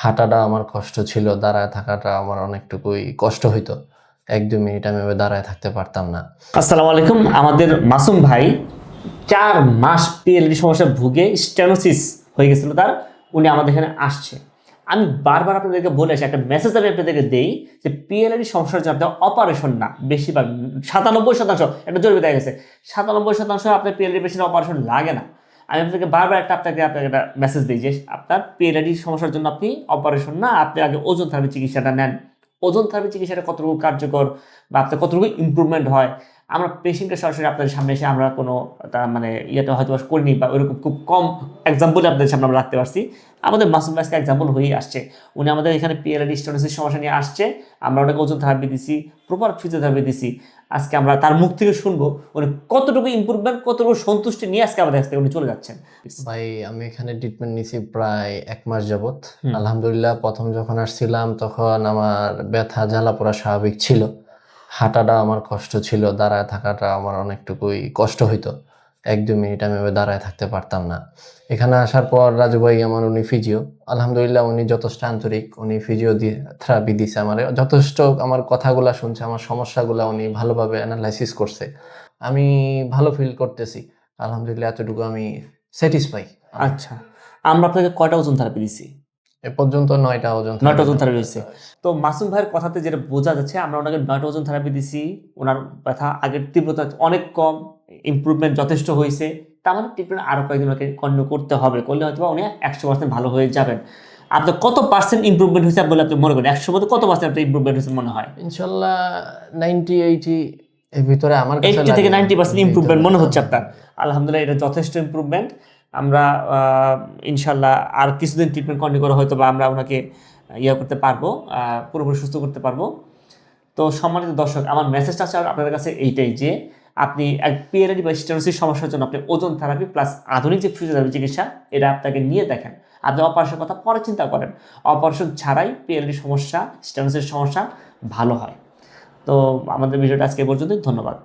হাঁটাটা আমার কষ্ট ছিল, দাঁড়ায় থাকাটা আমার অনেকটুকুই কষ্ট হইতো। ১-২ মিনিট আমি এভাবে দাঁড়ায় থাকতে পারতাম না। আসসালামু আলাইকুম। আমাদের মাসুম ভাই 4 মাস পিএলডি সমস্যা ভুগে স্টেনোসিস হয়ে গেছিল তার। উনি আমাদের এখানে আসছে। আমি বারবার আপনাদেরকে বলে আসি, একটা মেসেজ আমি আপনাদেরকে দেই যে পিএলডি সমস্যার জন্য আপনার অপারেশন না, বেশিরভাগ 97% একটা জরিপ দেখা গেছে 97% আপনার পিএলডি পেশেন্ট অপারেশন লাগে না। আমি আপনাকে বারবার আপনাকে একটা মেসেজ দিই যে আপনার পিএলডি সমস্যার জন্য আপনি অপারেশন না, আপনি আগে ওজন থেরাপি চিকিৎসাটা নেন। ওজন থেরাপি চিকিৎসাটা কতটুকু কার্যকর বা আপনার কতটুকু ইমপ্রুভমেন্ট হয়, আমরা পেশেন্টকে সরাসরি আপনাদের সামনে এসে আমরা কোনো মানে ইয়েটা হয়তো করিনি বা ওইরকম খুব কম এক্সাম্পল আপনাদের সামনে আমরা রাখতে পারছি। আমাদের মাসুম ভাইকে এক্সাম্পল হয়েই আসছে। উনি আমাদের এখানে পিএলডি স্টোনোসিস সমস্যা নিয়ে আসছে, আমরা ওনাকে ওজন থেরাপি দিছি, প্রপার ফিজিওথেরাপি দিছি। আজকে আমরা তার মুখ থেকে শুনবো উনি কতটুকু ইমপ্রুভমেন্ট, কতটুকু সন্তুষ্টি নিয়ে আজকে আমাদের কাছ থেকে উনি চলে যাচ্ছেন। ভাই, আমি এখানে ট্রিটমেন্ট নিছি প্রায় ১ মাস যাবত। আলহামদুলিল্লাহ, প্রথম যখন আসছিলাম তখন আমার ব্যথা জ্বালা পোড়া স্বাভাবিক ছিল। হাঁটাটা আমার কষ্ট ছিল, দাঁড়ায় থাকাটা আমার অনেকটুকুই কষ্ট হইতো। ১-২ মিনিট আমি এভাবে দাঁড়ায় থাকতে পারতাম না। এখানে আসার পর রাজু ভাই আমার, উনি ফিজিও, আলহামদুলিল্লাহ উনি যথেষ্ট আন্তরিক। উনি ফিজিও থেরাপি দিছে আমারে, যথেষ্ট আমার কথাগুলা শুনছে, আমার সমস্যাগুলা উনি ভালোভাবে অ্যানালাইসিস করছে। আমি ভালো ফিল করতেছি আলহামদুলিল্লাহ, এতটুকু আমি স্যাটিসফাই। আচ্ছা, আমরা আপনাকে কয়টা ওজন থেরাপি দিছি? এ পর্যন্ত 9টা ওজন 9টা ওজন থেরাপি হয়েছে। তো মাসুম ভাইয়ের কথাতে যেটা বোঝা যাচ্ছে, আমরা ওনাকে 9টা ওজন থেরাপি দিছি, ওনার ব্যথা আগের তীব্রতা অনেক কম, ইমপ্রুভমেন্ট যথেষ্ট হয়েছে। তার মানে ট্রিটমেন্ট আরও কয়েকদিন ওনাকে কন্টিনিউ করতে হবে, করলে হয়তো উনি 100% ভালো হয়ে যাবেন। আপনার কত পার্সেন্ট ইমপ্রুভমেন্ট হয়েছে বলে আপনি মনে করেন? 100 মধ্যে কত পার্সেন্ট আপনার ইমপ্রুভমেন্ট হয়েছে মনে হয়? ইনশাল্লাহ 90-80 এর ভিতরে আমার কাছে 80 থেকে 90% ইমপ্রুভমেন্ট মনে হচ্ছে আপনার। আলহামদুলিল্লাহ, এটা যথেষ্ট ইমপ্রুভমেন্ট। আমরা ইনশাল্লাহ আর কিছুদিন ট্রিটমেন্ট কন্টিনিউ করে হয়তো বা আমরা ওনাকে করতে পারবো, পুরোপুরি সুস্থ করতে পারবো। তো সম্মানিত দর্শক, আমার মেসেজটা আছে আপনাদের কাছে এইটাই যে আপনি পিএলডি বা স্টেনোসিস সমস্যার জন্য আপনি ওজন থেরাপি প্লাস আধুনিক যে ফিজিওথেরাপি চিকিৎসা, এটা আপনাকে নিয়ে দেখেন। আপনি অপারেশনের কথা পরে চিন্তা করেন, অপারেশন ছাড়াই পিএলডি সমস্যা, স্টেনোসিস সমস্যা ভালো হয়। তো আমাদের ভিডিওটা আজকে পর্যন্তই। ধন্যবাদ।